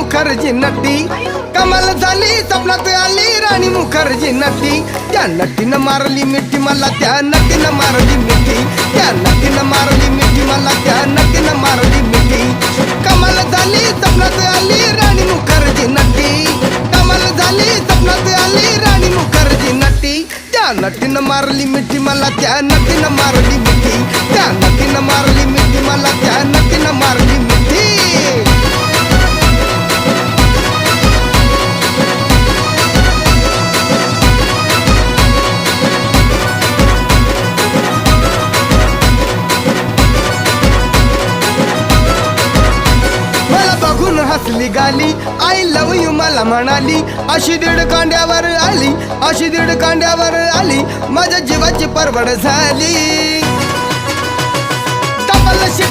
मुखर्जी नटी कमाल झाली स्वप्नात आली राणी मुखर्जी नटी त्या नटीनं मारली मिठी मला त्या नटीनं मारली मिठी त्या नटीनं मारली मिठी मला त्या नटीनं मारली मिठी कमाल झाली स्वप्नात आली राणी मुखर्जी नटी कमाल झाली स्वप्नात आली राणी मुखर्जी नटी त्या नटीनं मारली मिठी मला त्या नटीनं मारली मिठी त्या नटीनं मारली मिठी मला त्या नटीनं मारली मिठी हसली गाली आय लव यू मला म्हणाली अशी दीड कांड्यावर आली अशी दीड कांड्यावर आली माझ्या जीवाची परवड झाली डबल